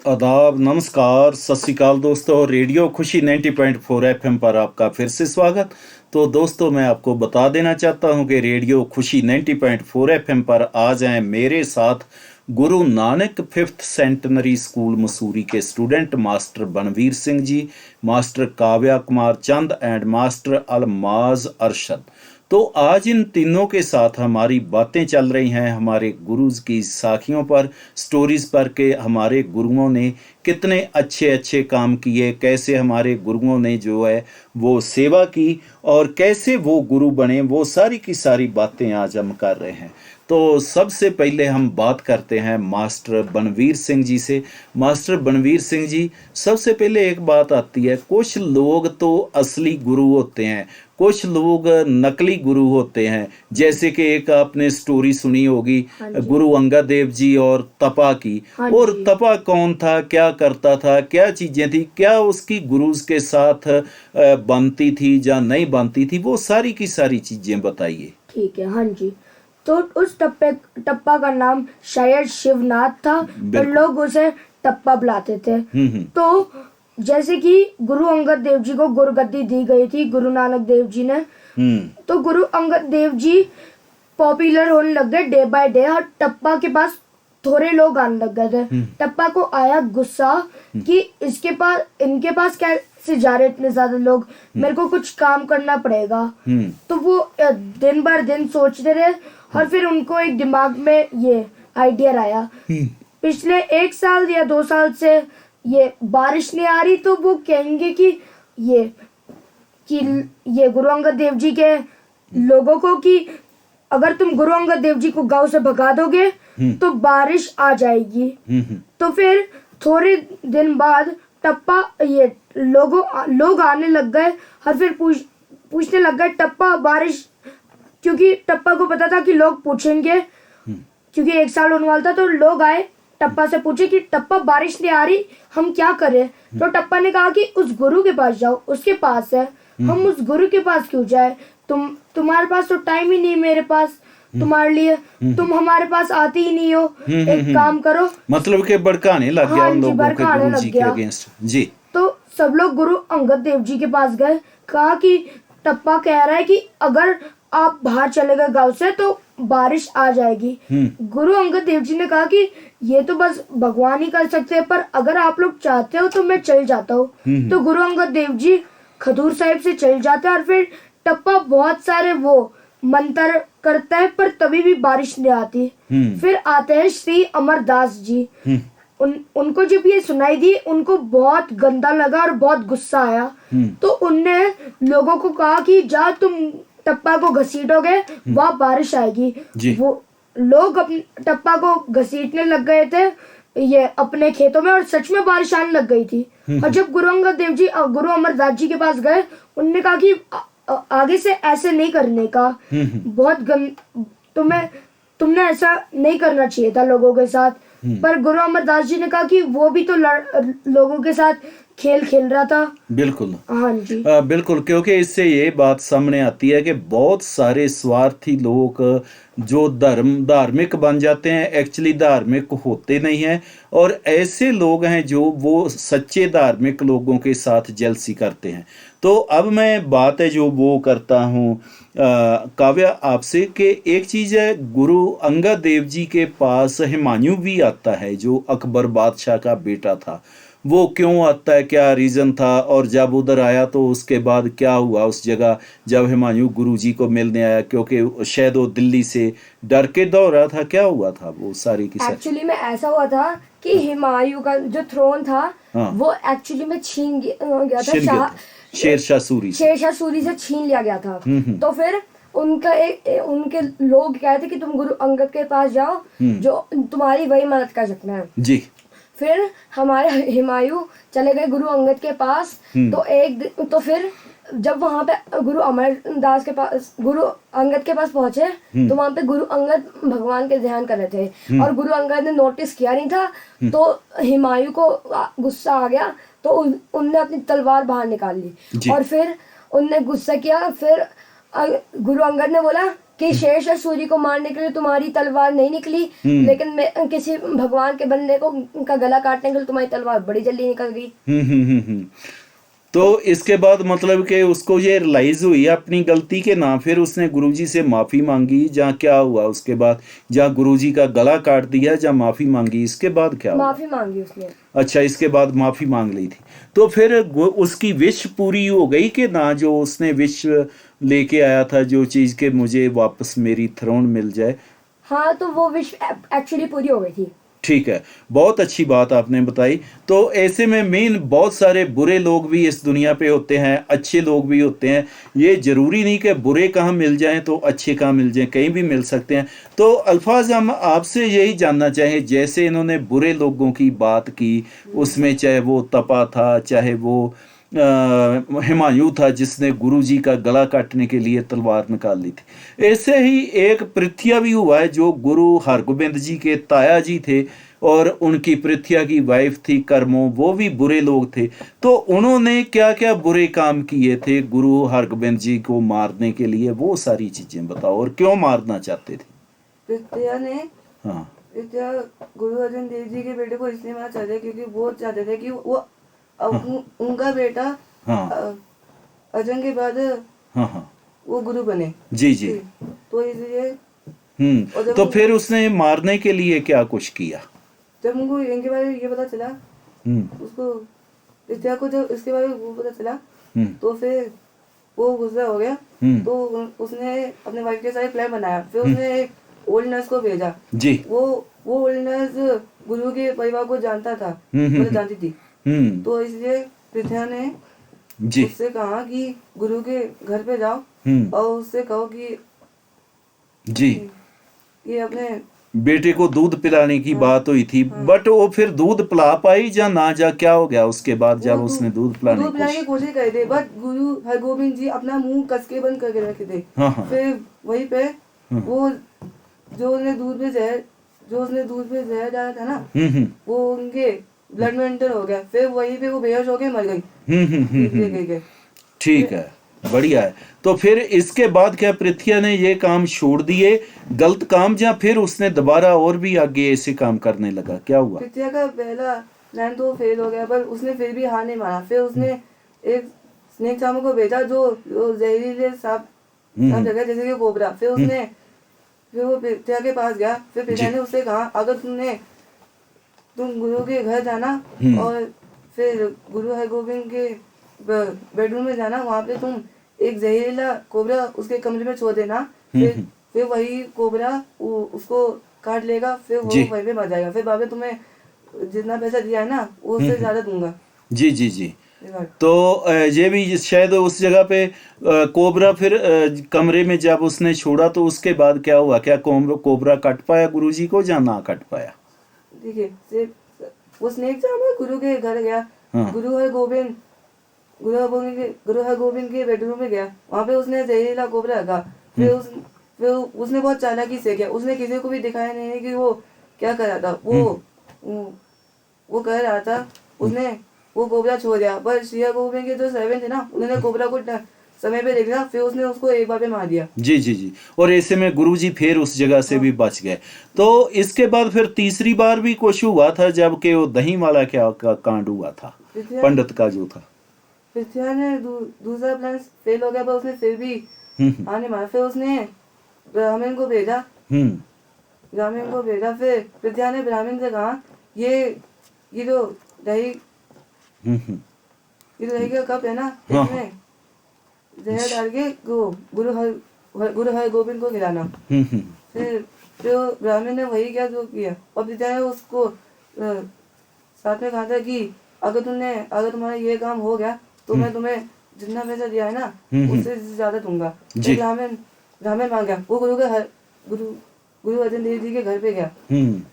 आदाब, नमस्कार, सत श्री अकाल दोस्तों। रेडियो खुशी 90.4 एफएम पर आपका फिर से स्वागत। तो दोस्तों, मैं आपको बता देना चाहता हूं कि रेडियो खुशी 90.4 एफएम पर आज हैं मेरे साथ Guru Nanak 5th centenary school Mussoorie के student master Banveer Singh ji, master Kavya Kumar Chand and master Almaz Arshad. तो आज इन तीनों के साथ हमारी बातें चल रही हैं हमारे गुरुज की साखियों पर, स्टोरीज पर, के हमारे गुरुओं ने कितने अच्छे अच्छे काम किए, कैसे हमारे गुरुओं ने जो है वो सेवा की और कैसे वो गुरु बने, वो सारी की सारी बातें आज हम कर रहे हैं। तो सबसे पहले हम बात करते हैं मास्टर बनवीर सिंह जी से। मास्टर बनवीर सिंह जी, सबसे पहले एक बात आती है, कुछ लोग तो असली गुरु होते हैं, कुछ लोग नकली गुरु होते हैं। जैसे कि एक आपने स्टोरी सुनी होगी गुरु अंगद देव जी और तपा की। और तपा कौन था, क्या करता था, क्या चीजें थी, क्या उसकी गुरुज के साथ बनती थी या नहीं बनती थी, वो सारी की सारी चीजें बताइए। ठीक है। हाँ जी। तो उस टप्पा का नाम शायद शिवनाथ था, पर लोग उसे टप्पा बुलाते थे। तो जैसे कि गुरु अंगद देव जी को गुरुगद्दी दी गई थी गुरु नानक देव जी ने, तो गुरु अंगद देव जी पॉपुलर होने लग गए डे बाय डे, और टप्पा के पास थोड़े लोग आने लग गए थे। टप्पा को आया गुस्सा कि इनके पास कैसे जा रहे इतने ज्यादा लोग, मेरे को कुछ काम करना पड़ेगा। तो वो दिन भर दिन सोचते रहे और फिर उनको एक दिमाग में ये आइडिया आया। पिछले 1 साल या 2 साल से ये बारिश नहीं आ रही, तो वो कहेंगे कि ये गुरु अंगद देव जी के लोगों को कि अगर तुम गुरु अंगद देव जी को गांव से भगा दोगे तो बारिश आ जाएगी। तो फिर थोड़े दिन बाद टप्पा ये लोग आने लग गए और फिर पूछने लग गए टप्पा बारिश, क्योंकि टप्पा को पता था कि लोग पूछेंगे, क्योंकि 1 साल होने वाला था। तो लोग आए टप्पा से पूछे कि टप्पा बारिश नहीं आ रही, हम क्या करें। तो टप्पा ने कहा कि उस गुरु के पास जाओ, उसके पास है, हम उस गुरु के पास क्यों जाए, तुम्हारे पास तो टाइम ही नहीं मेरे पास तुम्हारे लिए, तुम हमारे पास आते ही नहीं हो, एक काम करो। मतलब के भड़काने लग गया उन लोगों के गुरु जी के अगेंस्ट जी। तो सब लोग गुरु अंगद देव जी के पास गए, कहा कि टप्पा कह रहा है कि अगर आप बाहर चले गए गांव से तो बारिश आ जाएगी। गुरु अंगद देव जी ने कहा कि ये तो बस भगवान ही कर सकते हैं, पर अगर आप लोग चाहते हो तो मैं चल जाता हूँ। तो गुरु अंगद देव जी खजूर साहिब से चल जाते हैं और फिर टप्पा बहुत सारे वो मंत्र करता है, पर तभी भी बारिश नहीं आती। फिर आते हैं श्री अमरदास जी। उनको जब ये सुनाई दी, उनको बहुत गंदा लगा और बहुत गुस्सा आया। तो उनने लोगों को कहा कि जा तुम टप्पा को घसीटोगे, वहाँ बारिश आएगी। वो लोग टप्पा को घसीटने लग गए थे ये अपने खेतों में, और सच में बारिश आने लग गई थी। और जब गुरु अंगद देव जी गुरु अमरदास जी के पास गए, उनने कहा कि आगे से ऐसे नहीं करने का, बहुत तुमने ऐसा नहीं करना चाहिए था लोगों के साथ। पर गुरु अमरदास जी ने कहा कि वो भी तो लोगों के साथ खेल खेल रहा था। बिल्कुल। हाँ जी। बिल्कुल, क्योंकि इससे ये बात सामने आती है कि बहुत सारे स्वार्थी लोग जो धार्मिक बन जाते हैं, एक्चुअली धार्मिक होते नहीं हैं, और ऐसे लोग हैं जो वो सच्चे धार्मिक लोगों के साथ जेलसी करते हैं। तो अब मैं बात है जो वो करता हूँ काव्या आपसे, कि एक चीज़ है, गुरु अंगद देव जी के पास हुमायूं भी आता है जो अकबर बादशाह का बेटा था। वो क्यों आता है, क्या रीज़न था, और जब उधर आया तो उसके बाद क्या हुआ उस जगह जब हुमायूं गुरु जी को मिलने आया, क्योंकि शायद वो दिल्ली से डर के दौड़ रहा था, क्या हुआ था वो सारी की सारी? एक्चुअली में ऐसा हुआ था कि हुमायूं का जो थ्रोन था वो एक्चुअली में छीन गया था, शेरशाह सूरी से छीन लिया गया था। तो फिर उनके लोग कहते कि तुम गुरु अंगद के पास जाओ, जो तुम्हारी वही मदद कर सकते हैं जी। फिर हमारे हुमायूं चले गए गुरु अंगद के पास। तो फिर जब वहां पे गुरु अंगद के पास पहुंचे, तो वहां पे गुरु अंगद भगवान के ध्यान कर रहे थे, और गुरु अंगद ने नोटिस किया नहीं था। तो हुमायूं को गुस्सा आ गया, तो उनने अपनी तलवार बाहर निकाल ली और फिर उनने गुस्सा किया। फिर गुरु अंगद ने बोला कि शेष और सूर्य को मारने के लिए तुम्हारी तलवार नहीं निकली, लेकिन मैं किसी भगवान के बंदे को का गला काटने के लिए तुम्हारी तलवार बड़ी जल्दी निकल गई। तो इसके बाद मतलब कि उसको ये रियलाइज हुई अपनी गलती के ना, फिर उसने गुरुजी से माफी मांगी, जहाँ क्या हुआ उसके बाद, जहाँ गुरुजी का गला काट दिया, जहाँ माफी मांगी, इसके बाद क्या हुआ? माफी मांगी उसने। अच्छा, इसके बाद माफी मांग ली थी। तो फिर उसकी विश पूरी हो गई कि ना, जो उसने विश लेके आया था, जो चीज के मुझे वापस मेरी थ्रोन मिल जाए? हाँ, तो वो विश एक्चुअली पूरी हो गई थी। ठीक है, बहुत अच्छी बात आपने बताई। तो ऐसे में मेन बहुत सारे बुरे लोग भी इस दुनिया पे होते हैं, अच्छे लोग भी होते हैं। ये जरूरी नहीं कि बुरे कहाँ मिल जाएं तो अच्छे कहाँ मिल जाएं, कहीं भी मिल सकते हैं। तो अल्फाज, हम आपसे यही जानना चाहें, जैसे इन्होंने बुरे लोगों की बात की, उसमें चाहे वो तपा था, चाहे वो हुमायूं था जिसने गुरुजी का गला काटने के लिए तलवार निकाल ली थी, ऐसे ही एक पृथ्या भी हुआ है जो गुरु हरगोबिंद जी के ताया जी थे, और उनकी पृथ्या की वाइफ थी कर्मो, वो भी बुरे लोग थे। तो उन्होंने क्या क्या बुरे काम किए थे गुरु हरगोबिंद जी को मारने के लिए, वो सारी चीजें बताओ, और क्यों मारना चाहते थे? पृथ्या ने हाँ पृथ्या गुरु अर्जन देव जी के बेटे को इसलिए मारना चाहते क्योंकि वो चाहते थे कि वो उनका बेटा हाँ अर्जन के बाद हाँ वो गुरु बने। जी जी। तो इसलिए और जब तो फिर उसने मारने के लिए क्या कुछ किया? जब उनको इनके बारे में ये पता चला, उसको पृथ्या को जब इसके बारे में वो पता चला, तो फिर वो गुस्सा हो गया। तो उसने अपने वाइफ के साथ प्लान बनाया। फिर उसने एक ओल्ड नर्स को भेजा जी। वो ओल्ड नर्स गुरु के परिवार को जानता था, मतलब जानती थी। तो इसलिए पृथ्या ने जी उससे कहा कि गुरु के घर पे जाओ और उससे कहो कि जी अपने बेटे को दूध पिलाने की बात हुई थी, बट वो फिर दूध पिला पाई या ना, जा क्या हो गया उसके बाद जब उसने दूध पिलाने की कोशिश करी थी, बट गुरु हरगोबिंद जी अपना मुंह कस के बंद करके रखे थे। फिर वहीं पे वो जो उसने दूध में जहर डाला था ना, वो उनके ब्लड में एंटर हो गया। फिर वहीं पे वो बेहोश हो के मर गई। ठीक है, बढ़िया है। तो फिर इसके बाद क्या पृथ्या ने ये काम छोड़ दिए, गलत काम, या फिर उसने दोबारा और भी आगे ऐसे काम करने लगा, क्या हुआ? पृथ्या का पहला प्लान तो फेल हो गया, पर उसने फिर भी हार नहीं माना। फिर उसने एक स्नेक चार्मर को भेजा जो जहरीले सांप जगह जैसे कि कोबरा। फिर वो पृथ्या के पास गया। फिर पृथ्या ने उससे कहा, अगर तुम गुरु के घर जाना और फिर गुरु हरगोबिंद के बेडरूम में जाना, वहाँ पे तुम एक जहरीला कोबरा उसके कमरे में छोड़ देना। फिर वही कोबरा उसको काट लेगा, फिर वो वहीं पे मर जाएगा। फिर बाबा तुम्हें जितना पैसा दिया है ना, वो उससे ज्यादा दूंगा। जी जी जी। तो ये भी शायद उस जगह पे कोबरा फिर कमरे में जब उसने छोड़ा तो उसके बाद क्या हुआ? क्या कोबरा कट पाया गुरुजी को या ना कट पाया? देखिए, वो स्नेक चार्मर गुरु के घर गया। गुरु हरगोबिंद के बेडरूम में गया। वहाँ पे उसने जहरीला कोबरा रखा। फिर उसने बहुत चालाकी से किया। उसने किसी को भी दिखाया नहीं कि वो क्या कर रहा था। वो कर रहा था, उसने वो कोबरा छोड़ दिया। पर श्री हरगोबिंद के जो सर्वेंट थे ना, उन्होंने कोबरा को समय पे देख लिया। फिर उसने उसको एक बार पे मार दिया। जी जी जी। और ऐसे में गुरुजी फिर उस जगह से भी बच गए। तो इसके बाद फिर तीसरी बार भी कुछ हुआ था, जबकि वो दही वाला क्या कांड हुआ था पंडित का जो था। पृथ्या ने दूसरा प्लान फेल हो गया, पर उसने फिर भी आने मारा। फिर उसने ब्राह्मण को भेजा। फिर पृथ्या ने ब्राह्मण से कहा, ये जो दही का कप है ना, इसमें जहर डाल के गुरु हरगोबिंद को खिलाना। फिर ब्राह्मण ने वही किया जो किया। और पृथ्या ने उसको साथ में कहा था कि अगर तुम्हारा ये काम हो गया तो मैं तुम्हें जितना पैसा दिया है ना, उससे ज्यादा दूंगा। फिर ब्राह्मण मान गया। वो गुरु अर्जन देव जी के घर पे गया।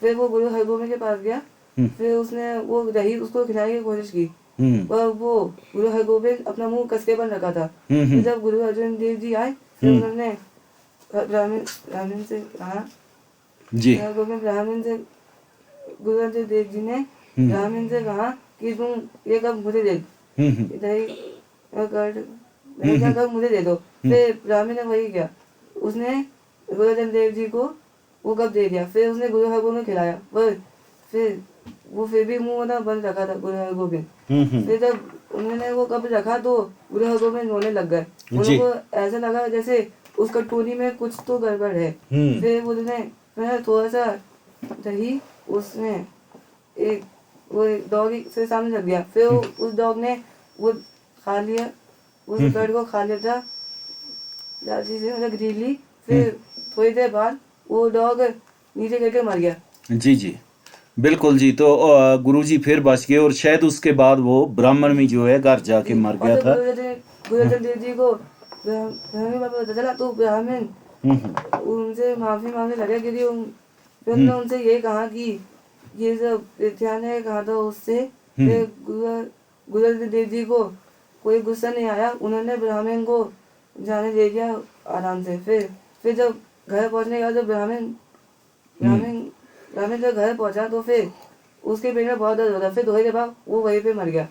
फिर वो गुरु हरगोबिंद के पास गया। फिर उसने वो दही उसको खिलाने की कोशिश की, पर वो गुरु हरगोबिंद अपना मुंह कसके बंद रखा था। फिर जब गुरु अर्जन देव जी आए, फिर उन्होंने ब्राह्मण से कहा, गुरु अर्जन देव जी ने ब्राह्मण से कहा कि तुम ये कब मुझे दे दही का कप मुझे दे दो। फिर ब्राह्मण ने वही किया। उसने गुरु अर्जन देव जी को वो कप दे दिया। फिर उसने गुरु हरगोबिंद को खिलाया, पर फिर वो फिर भी मुंह ना बंद रखा था गुरु हरगोबिंद। फिर जब उन्होंने वो कप रखा तो गुरु हरगोबिंद रोने लग गए। उनको ऐसा लगा जैसे उस कटोरी में कुछ तो गड़बड़ है। फिर उन्होंने थोड़ा सा दही उसने एक वो डॉग से सामने रख दिया। फिर उस डॉग ने वो खा लिया, उस ब्रेड को खा लिया था लाठी से, मतलब ग्रिल ली। फिर थोड़ी देर बाद वो डॉग नीचे गिर के मर गया। जी जी बिल्कुल जी। तो गुरुजी फिर बच गए और शायद उसके बाद वो ब्राह्मण में जो है घर जाके मर गया था। गुरु अर्जन देव जी को ब्राह्मण बाबा पता चला तो ब्राह्मण उनसे माफी मांगने लगे, क्योंकि उन्होंने उनसे ये कहा कि ये सब ध्यान है कहा था उससे। फिर गुरु अर्जन देव जी को कोई गुस्सा नहीं आया, उन्होंने ब्राह्मण को जाने दे दिया आराम से। फिर जब घर पहुंचने के बाद जब ब्राह्मण जब घर पहुंचा तो फिर उसके पेट में बहुत दर्द होता। फिर थोड़ी देर बाद वो वहीं पे मर गया।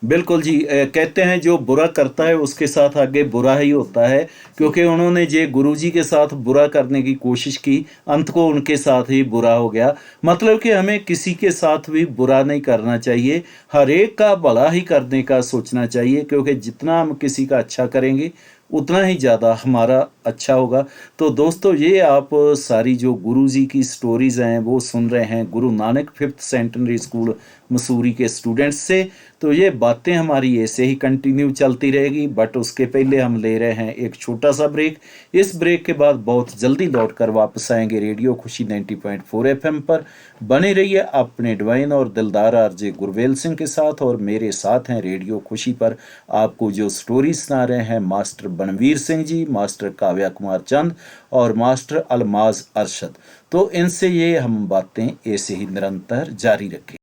बिल्कुल जी। कहते हैं जो बुरा करता है उसके साथ आगे बुरा ही होता है, क्योंकि उन्होंने जे गुरुजी के साथ बुरा करने की कोशिश की, अंत को उनके साथ ही बुरा हो गया। मतलब कि हमें किसी के साथ भी बुरा नहीं करना चाहिए, हर एक का भला ही करने का सोचना चाहिए, क्योंकि जितना हम किसी का अच्छा करेंगे उतना ही ज़्यादा हमारा अच्छा होगा। तो दोस्तों ये आप सारी जो गुरुजी की स्टोरीज़ हैं वो सुन रहे हैं Guru Nanak 5th centenary school Mussoorie के स्टूडेंट्स से। तो ये बातें हमारी ऐसे ही कंटिन्यू चलती रहेगी, बट उसके पहले हम ले रहे हैं एक छोटा सा ब्रेक। इस ब्रेक के बाद बहुत जल्दी लौट कर वापस आएंगे रेडियो खुशी 90.4 FM पर। बने रहिए अपने डिवाइन और दिलदार आरजे गुरवेल सिंह के साथ, और मेरे साथ हैं रेडियो खुशी पर आपको जो स्टोरी सुना रहे हैं मास्टर बनवीर सिंह जी, मास्टर काव्या कुमार चंद और मास्टर अलमाज अरशद। तो इनसे ये हम बातें ऐसे ही निरंतर जारी रखें।